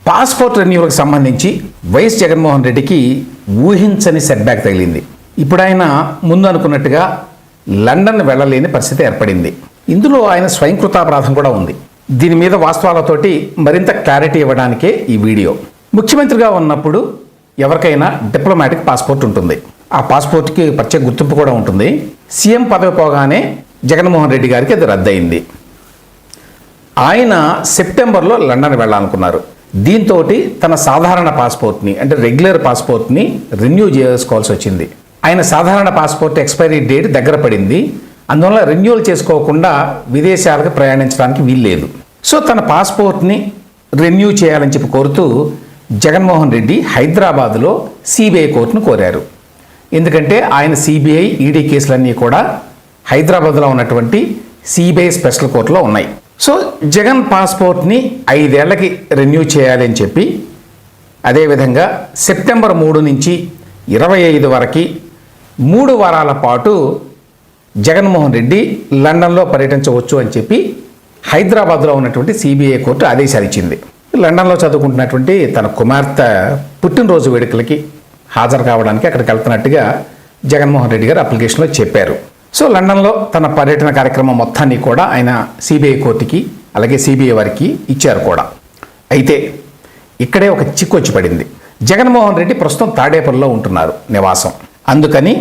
Passport రెన్యూవల్కి సంబంధించి YS Jaganmohan రెడ్డికి ఊహించని సెట్బ్యాక్ తగిలింది. ఇప్పుడు ఆయన ముందు అనుకున్నట్టుగా లండన్ వెళ్ళలేని పరిస్థితి ఏర్పడింది. ఇందులో ఆయన స్వయంకృతాపరాధం కూడా ఉంది. దీని మీద వాస్తవాలతోటి మరింత క్లారిటీ ఇవ్వడానికే ఈ వీడియో. ముఖ్యమంత్రిగా ఉన్నప్పుడు ఎవరికైనా డిప్లొమాటిక్ పాస్పోర్ట్ ఉంటుంది. ఆ పాస్పోర్ట్కి ప్రత్యేక గుర్తింపు కూడా ఉంటుంది. సీఎం పదవి పోగానే జగన్మోహన్ రెడ్డి గారికి అది రద్దయింది. ఆయన సెప్టెంబర్లో లండన్ వెళ్ళాలనుకున్నారు. దీంతో తన సాధారణ పాస్పోర్ట్ని అంటే రెగ్యులర్ పాస్పోర్ట్ని రెన్యూ చేసుకోవాల్సి వచ్చింది. ఆయన సాధారణ పాస్పోర్ట్ ఎక్స్పైరీ డేట్ దగ్గర పడింది. అందువల్ల రెన్యూవల్ చేసుకోకుండా విదేశాలకు ప్రయాణించడానికి వీల్లేదు. సో తన పాస్పోర్ట్ని రెన్యూ చేయాలని చెప్పి కోరుతూ జగన్మోహన్ రెడ్డి హైదరాబాదులో సిబిఐ కోర్టును కోరారు. ఎందుకంటే ఆయన సిబిఐ ఈడీ కేసులన్నీ కూడా హైదరాబాద్లో ఉన్నటువంటి సిబిఐ స్పెషల్ కోర్టులో ఉన్నాయి. సో జగన్ పాస్పోర్ట్ని 5 ఏళ్లకి రెన్యూ చేయాలని చెప్పి, అదేవిధంగా సెప్టెంబర్ 3 నుంచి 25 వరకు 3 వారాల పాటు జగన్మోహన్ రెడ్డి లండన్లో పర్యటించవచ్చు అని చెప్పి హైదరాబాద్లో ఉన్నటువంటి సిబిఐ కోర్టు ఆదేశాలు ఇచ్చింది. లండన్లో చదువుకుంటున్నటువంటి తన కుమార్తె పుట్టినరోజు వేడుకలకి హాజరు కావడానికి అక్కడికి వెళ్తున్నట్టుగా జగన్మోహన్ రెడ్డి గారు అప్లికేషన్లో చెప్పారు. సో లండన్లో తన పర్యటన కార్యక్రమం మొత్తాన్ని కూడా ఆయన సిబిఐ కోర్టుకి అలాగే సిబిఐ వారికి ఇచ్చారు కూడా. అయితే ఇక్కడే ఒక చిక్కు వచ్చి పడింది. జగన్మోహన్ రెడ్డి ప్రస్తుతం తాడేపల్లిలో ఉంటున్నారు నివాసం. అందుకని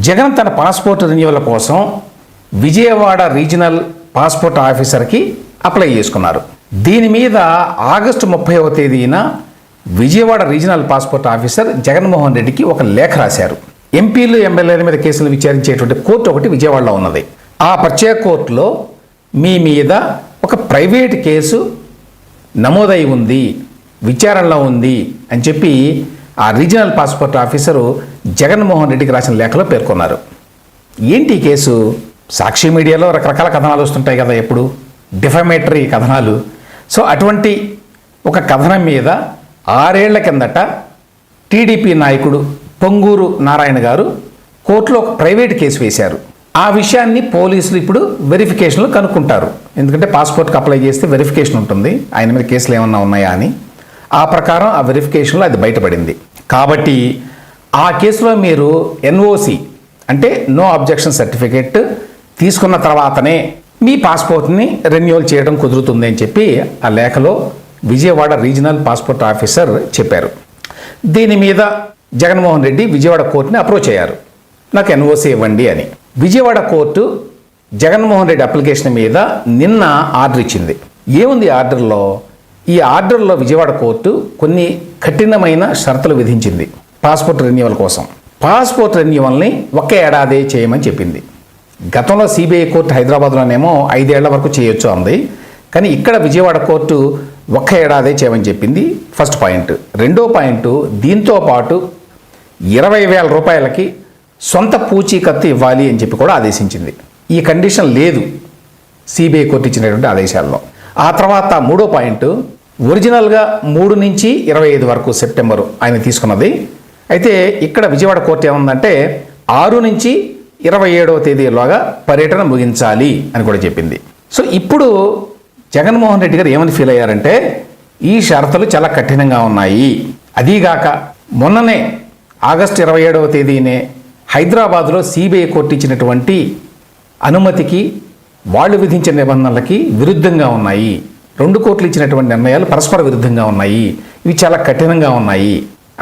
జగన్ తన పాస్పోర్ట్ రెన్యూవల్ కోసం విజయవాడ రీజనల్ పాస్పోర్ట్ ఆఫీసర్కి అప్లై చేసుకున్నారు. దీని మీద ఆగస్టు 30వ తేదీన Vijayawada regional passport officer Jaganmohan రెడ్డికి ఒక లేఖ రాశారు. ఎంపీలు ఎమ్మెల్యేల మీద కేసులు విచారించేటువంటి కోర్టు ఒకటి విజయవాడలో ఉన్నది. ఆ ప్రత్యేక కోర్టులో మీ మీద ఒక ప్రైవేట్ కేసు నమోదై ఉంది, విచారణలో ఉంది అని చెప్పి ఆ రీజనల్ పాస్పోర్ట్ ఆఫీసరు జగన్మోహన్ రెడ్డికి రాసిన లేఖలో పేర్కొన్నారు. ఏంటి ఈ కేసు? సాక్షి మీడియాలో రకరకాల కథనాలు వస్తుంటాయి కదా, ఎప్పుడు డిఫమేటరీ కథనాలు. సో అటువంటి ఒక కథనం మీద 6 ఏళ్ల కిందట టీడీపీ నాయకుడు పొంగూరు నారాయణ గారు కోర్టులో ఒక ప్రైవేట్ కేసు వేశారు. ఆ విషయాన్ని పోలీసులు ఇప్పుడు వెరిఫికేషన్లో కనుక్కుంటారు. ఎందుకంటే పాస్పోర్ట్కి అప్లై చేస్తే వెరిఫికేషన్ ఉంటుంది, ఆయన మీద కేసులు ఏమన్నా ఉన్నాయా అని. ఆ ప్రకారం ఆ వెరిఫికేషన్లో అది బయటపడింది. కాబట్టి ఆ కేసులో మీరు ఎన్ఓసి అంటే నో అబ్జెక్షన్ సర్టిఫికేట్ తీసుకున్న తర్వాతనే మీ పాస్పోర్ట్ని రెన్యూవల్ చేయడం కుదురుతుంది అని చెప్పి ఆ లేఖలో విజయవాడ రీజనల్ పాస్పోర్ట్ ఆఫీసర్ చెప్పారు. దీని మీద జగన్మోహన్ రెడ్డి విజయవాడ కోర్టుని అప్రోచ్ అయ్యారు, నాకు ఎన్ఓసి ఇవ్వండి అని. విజయవాడ కోర్టు జగన్మోహన్ రెడ్డి అప్లికేషన్ మీద నిన్న ఆర్డర్ ఇచ్చింది. ఏముంది ఆర్డర్లో? ఈ ఆర్డర్లో విజయవాడ కోర్టు కొన్ని కఠినమైన షరతులు విధించింది పాస్పోర్ట్ రెన్యూవల్ కోసం. పాస్పోర్ట్ రెన్యూవల్ని 1 ఏడాది చేయమని చెప్పింది. గతంలో సిబిఐ కోర్టు హైదరాబాద్లోనేమో 5 ఏళ్ల వరకు చేయొచ్చు అంది. కానీ ఇక్కడ విజయవాడ కోర్టు 1 ఏడాది చేయమని చెప్పింది. First point. రెండో పాయింట్, దీంతో పాటు 20,000 రూపాయలకి సొంత పూచీకత్తు ఇవ్వాలి అని చెప్పి కూడా ఆదేశించింది. ఈ కండిషన్ లేదు సిబిఐ కోర్టు ఇచ్చినటువంటి ఆదేశాల్లో. ఆ తర్వాత మూడో పాయింట్, ఒరిజినల్గా 3 నుంచి 25 వరకు సెప్టెంబరు ఆయన తీసుకున్నది. అయితే ఇక్కడ విజయవాడ కోర్టు ఏముందంటే 6 నుంచి 27వ తేదీలోగా పర్యటన ముగించాలి అని కూడా చెప్పింది. సో ఇప్పుడు జగన్మోహన్ రెడ్డి గారు ఏమని ఫీల్ అయ్యారంటే ఈ షరతులు చాలా కఠినంగా ఉన్నాయి. అదీగాక మొన్ననే ఆగస్టు 27వ తేదీనే హైదరాబాద్లో సిబిఐ కోర్టు ఇచ్చినటువంటి అనుమతికి వాళ్ళు విధించిన నిబంధనలకి విరుద్ధంగా ఉన్నాయి. 2 కోర్టులు ఇచ్చినటువంటి నిర్ణయాలు పరస్పర విరుద్ధంగా ఉన్నాయి, ఇవి చాలా కఠినంగా ఉన్నాయి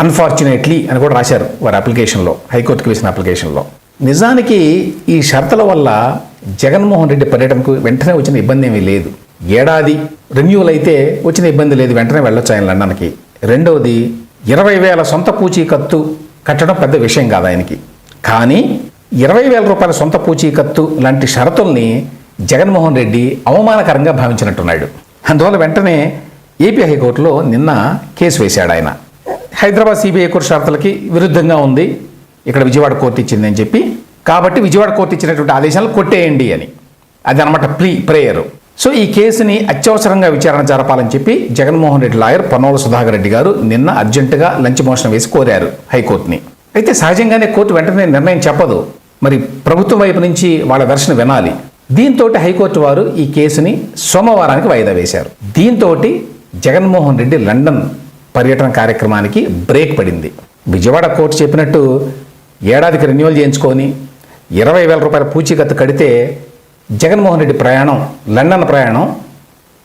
అన్ఫార్చునేట్లీ అని కూడా రాశారు వారి అప్లికేషన్లో, హైకోర్టుకి వేసిన అప్లికేషన్లో. నిజానికి ఈ షరతుల వల్ల జగన్మోహన్ రెడ్డి పర్యటనకు వెంటనే వచ్చిన ఇబ్బంది ఏమీ లేదు. ఏడాది రెన్యూవల్ అయితే వచ్చిన ఇబ్బంది లేదు, వెంటనే వెళ్ళొచ్చు ఆయన లండన్కి. రెండవది 20,000 సొంత పూచీకత్తు కట్టడం పెద్ద విషయం కాదు ఆయనకి. కానీ 20,000 రూపాయల సొంత పూచీకత్తు లాంటి షరతుల్ని జగన్మోహన్ రెడ్డి అవమానకరంగా భావించినట్టున్నాడు. అందువల్ల వెంటనే ఏపీ హైకోర్టులో నిన్న కేసు వేశాడు ఆయన. హైదరాబాద్ సిబిఐ కోర్టు షరతులకి విరుద్ధంగా ఉంది ఇక్కడ విజయవాడ కోర్టు ఇచ్చింది అని చెప్పి, కాబట్టి విజయవాడ కోర్టు ఇచ్చినటువంటి ఆదేశాలు కొట్టేయండి అని, అది అనమాట ప్రేయరు. సో ఈ కేసుని అత్యవసరంగా విచారణ జరపాలని చెప్పి జగన్మోహన్ రెడ్డి లాయర్ పొన్నోల సుధాకర్ రెడ్డి గారు నిన్న అర్జెంటుగా లంచ్ మోషన్ వేసి కోరారు హైకోర్టుని. అయితే సహజంగానే కోర్టు వెంటనే నిర్ణయం చెప్పదు, మరి ప్రభుత్వం వైపు నుంచి వాళ్ళ వెర్షన్ వినాలి. దీంతో హైకోర్టు వారు ఈ కేసుని సోమవారానికి వాయిదా వేశారు. దీంతో జగన్మోహన్ రెడ్డి లండన్ పర్యటన కార్యక్రమానికి బ్రేక్ పడింది. విజయవాడ కోర్టు చెప్పినట్టు ఏడాదికి రెన్యువల్ చేయించుకొని 20,000 రూపాయల పూచీకత్తు కడితే జగన్మోహన్ రెడ్డి ప్రయాణం, లండన్ ప్రయాణం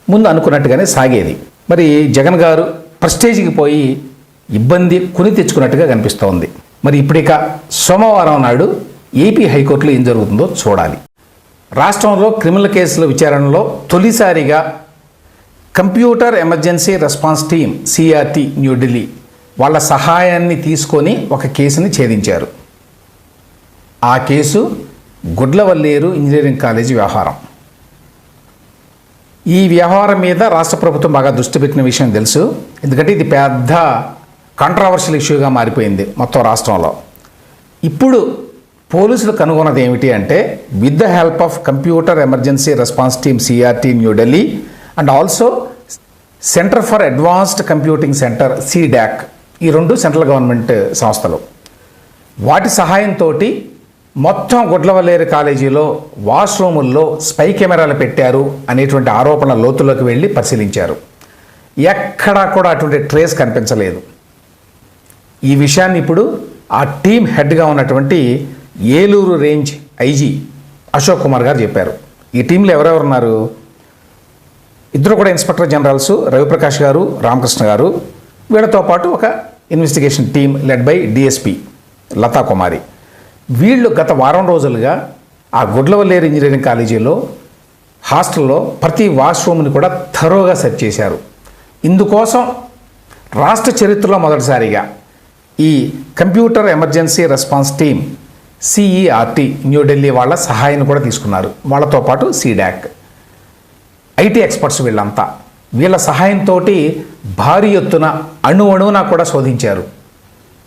ముందు అనుకున్నట్టుగానే సాగేది. మరి జగన్ గారు ప్రెస్టేజ్కి పోయి ఇబ్బంది కొని తెచ్చుకున్నట్టుగా కనిపిస్తోంది. మరి ఇప్పుడిక సోమవారం నాడు ఏపీ హైకోర్టులో ఏం జరుగుతుందో చూడాలి. రాష్ట్రంలో క్రిమినల్ కేసుల విచారణలో తొలిసారిగా computer emergency response team CRT New Delhi వాళ్ళ సహాయాన్ని తీసుకొని ఒక కేసుని ఛేదించారు. ఆ కేసు గుడ్లవల్లేరు ఇంజనీరింగ్ కాలేజీ వ్యవహారం. ఈ వ్యవహారం మీద రాష్ట్ర ప్రభుత్వం బాగా దృష్టి పెట్టిన విషయం తెలుసు. ఎందుకంటే ఇది పెద్ద కాంట్రవర్షియల్ ఇష్యూగా మారిపోయింది మొత్తం రాష్ట్రంలో. ఇప్పుడు పోలీసులు కనుగొన్నది ఏమిటి అంటే, with the help of computer emergency response team CRT New Delhi and also centre for advanced computing centre CDAC, ఈ రెండు సెంట్రల్ గవర్నమెంట్ సంస్థలు, వాటి సహాయంతో మొత్తం గుడ్లవల్లేరు కాలేజీలో వాష్రూముల్లో స్పై కెమెరాలు పెట్టారు అనేటువంటి ఆరోపణల లోతులోకి వెళ్ళి పరిశీలించారు. ఎక్కడా కూడా అటువంటి ట్రేస్ కనిపించలేదు. ఈ విషయాన్ని ఇప్పుడు ఆ టీం హెడ్గా ఉన్నటువంటి ఏలూరు రేంజ్ ఐజీ అశోక్ కుమార్ గారు చెప్పారు. ఈ టీంలో ఎవరెవరు ఉన్నారు? ఇద్దరు కూడా ఇన్స్పెక్టర్ జనరల్స్, రవిప్రకాష్ గారు, రామకృష్ణ గారు. వీళ్ళతో పాటు ఒక investigation team led by DSP Latha Kumari. వీళ్ళు గత వారం రోజులుగా ఆ గుడ్లవల్లేరు ఇంజనీరింగ్ కాలేజీలో హాస్టల్లో ప్రతి వాష్రూమ్ని కూడా థరోగా సెర్చ్ చేశారు. ఇందుకోసం రాష్ట్ర చరిత్రలో మొదటిసారిగా ఈ computer emergency response team CERT New Delhi వాళ్ళ సహాయాన్ని కూడా తీసుకున్నారు. వాళ్ళతో పాటు సిడాక్, ఐటీ ఎక్స్పర్ట్స్ వీళ్ళంతా. వీళ్ళ సహాయంతో భారీ ఎత్తున అణువున కూడా శోధించారు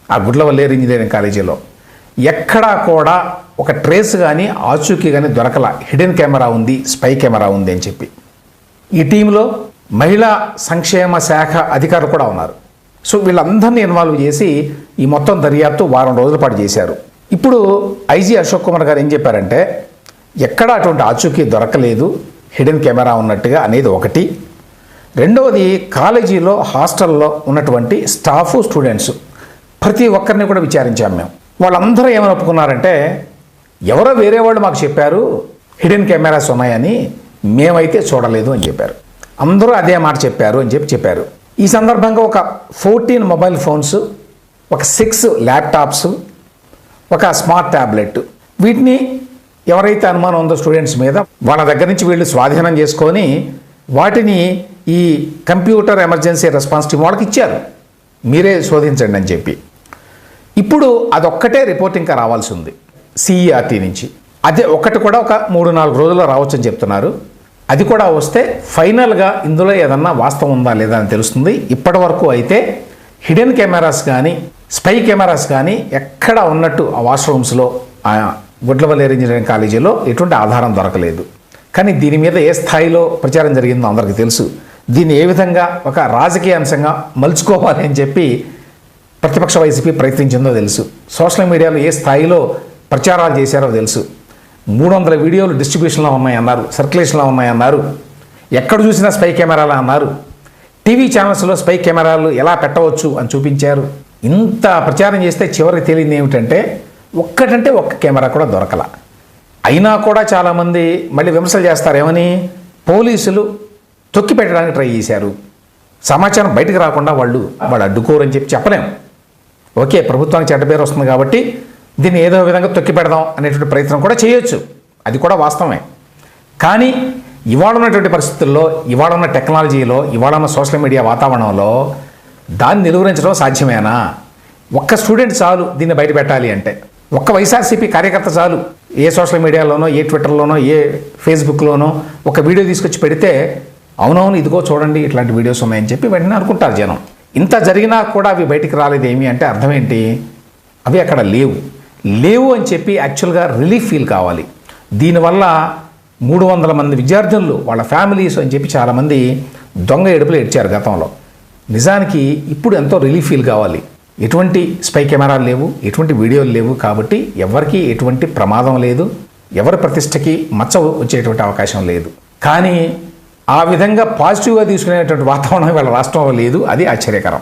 ఆ గుడ్లవల్లేరు ఇంజనీరింగ్ కాలేజీలో. ఎక్కడా కూడా ఒక ట్రేస్ కానీ ఆచూకీ కానీ దొరకల. హిడెన్ కెమెరా ఉంది, స్పై కెమెరా ఉంది అని చెప్పి. ఈ టీంలో మహిళా సంక్షేమ శాఖ అధికారులు కూడా ఉన్నారు. సో వీళ్ళందరినీ ఇన్వాల్వ్ చేసి ఈ మొత్తం దర్యాప్తు వారం రోజుల పాటు చేశారు. ఇప్పుడు ఐజీ అశోక్ కుమార్ గారు ఏం చెప్పారంటే, ఎక్కడ అటువంటి ఆచూకీ దొరకలేదు, హిడెన్ కెమెరా ఉన్నట్టుగా అనేది ఒకటి. రెండవది, కాలేజీలో హాస్టల్లో ఉన్నటువంటి స్టాఫ్, స్టూడెంట్స్ ప్రతి ఒక్కరిని కూడా విచారించాం మేము. వాళ్ళందరూ ఏమని ఒప్పుకున్నారంటే, ఎవరో వేరే వాళ్ళు మాకు చెప్పారు హిడెన్ కెమెరాస్ ఉన్నాయని, మేమైతే చూడలేదు అని చెప్పారు. అందరూ అదే మాట చెప్పారు అని చెప్పారు. ఈ సందర్భంగా ఒక 14 మొబైల్ ఫోన్స్, ఒక 6 ల్యాప్టాప్స్, ఒక స్మార్ట్ ట్యాబ్లెట్, వీటిని ఎవరైతే అనుమానం ఉందో స్టూడెంట్స్ మీద, వాళ్ళ దగ్గర నుంచి వీళ్ళు స్వాధీనం చేసుకొని వాటిని ఈ కంప్యూటర్ ఎమర్జెన్సీ రెస్పాన్స్ టీమ్ వాళ్ళకి ఇచ్చారు, మీరే శోధించండి అని చెప్పి. ఇప్పుడు అదొక్కటే రిపోర్ట్ ఇంకా రావాల్సి ఉంది సిఈఆర్టీ నుంచి. అదే ఒకటి కూడా ఒక 3-4 రోజుల్లో రావచ్చు అని చెప్తున్నారు. అది కూడా వస్తే ఫైనల్గా ఇందులో ఏదన్నా వాస్తవం ఉందా లేదా అని తెలుస్తుంది. ఇప్పటి వరకు అయితే హిడెన్ కెమెరాస్ కానీ స్పై కెమెరాస్ కానీ ఎక్కడ ఉన్నట్టు ఆ వాష్రూమ్స్లో ఆ గుడ్లవల్లేరు ఇంజనీరింగ్ కాలేజీలో ఎటువంటి ఆధారం దొరకలేదు. కానీ దీని మీద ఏ స్థాయిలో ప్రచారం జరిగిందో అందరికీ తెలుసు. దీన్ని ఏ విధంగా ఒక రాజకీయ అంశంగా మలుచుకోవాలి అని చెప్పి ప్రతిపక్ష వైసీపీ ప్రయత్నించిందో తెలుసు. సోషల్ మీడియాలో ఏ స్థాయిలో ప్రచారాలు చేశారో తెలుసు. 300 వీడియోలు డిస్ట్రిబ్యూషన్లో ఉన్నాయన్నారు, సర్క్యులేషన్లో ఉన్నాయన్నారు, ఎక్కడ చూసినా స్పై కెమెరాలు అన్నారు, టీవీ ఛానల్స్లో స్పై కెమెరాలు ఎలా పెట్టవచ్చు అని చూపించారు. ఇంత ప్రచారం చేస్తే చివరికి తెలియదు ఏమిటంటే, ఒక్క కెమెరా కూడా దొరకల. అయినా కూడా చాలామంది మళ్ళీ విమర్శలు చేస్తారు. ఏమని? పోలీసులు తొక్కి పెట్టడానికి ట్రై చేశారు, సమాచారం బయటకు రాకుండా వాళ్ళు అడ్డుకోరని చెప్పలేము. ఓకే, ప్రభుత్వానికి చెడ్డ పేరు వస్తుంది కాబట్టి దీన్ని ఏదో విధంగా తొక్కి పెడదాం అనేటువంటి ప్రయత్నం కూడా చేయొచ్చు, అది కూడా వాస్తవమే. కానీ ఇవాళ ఉన్నటువంటి పరిస్థితుల్లో, ఇవాళ ఉన్న టెక్నాలజీలో, ఇవాళ ఉన్న సోషల్ మీడియా వాతావరణంలో దాన్ని నిలువరించడం సాధ్యమేనా? ఒక్క స్టూడెంట్ చాలు దీన్ని బయట పెట్టాలి అంటే, ఒక్క వైఎస్ఆర్సీపీ కార్యకర్త చాలు ఏ సోషల్ మీడియాలోనో, ఏ ట్విట్టర్లోనో, ఏ ఫేస్బుక్లోనో ఒక వీడియో తీసుకొచ్చి పెడితే, అవునవును ఇదిగో చూడండి ఇట్లాంటి వీడియోస్ ఉన్నాయని చెప్పి వెంటనే అనుకుంటారు జనం. ఇంత జరిగినా కూడా అవి బయటికి రాలేదు ఏమి అంటే అర్థం ఏంటి? అవి అక్కడ లేవు అని చెప్పి యాక్చువల్గా రిలీఫ్ ఫీల్ కావాలి. దీనివల్ల 300 మంది విద్యార్థులు, వాళ్ళ ఫ్యామిలీస్ అని చెప్పి చాలామంది దొంగ ఏడుపులు ఏడ్చారు గతంలో. నిజానికి ఇప్పుడు ఎంతో రిలీఫ్ ఫీల్ కావాలి. ఎటువంటి స్పై కెమెరాలు లేవు, ఎటువంటి వీడియోలు లేవు, కాబట్టి ఎవరికి ఎటువంటి ప్రమాదం లేదు, ఎవరి ప్రతిష్టకి మచ్చ వచ్చేటువంటి అవకాశం లేదు. కానీ ఆ విధంగా పాజిటివ్గా తీసుకునేటువంటి వాతావరణం వాళ్ళ రాష్ట్రంలో లేదు. అది ఆశ్చర్యకరం.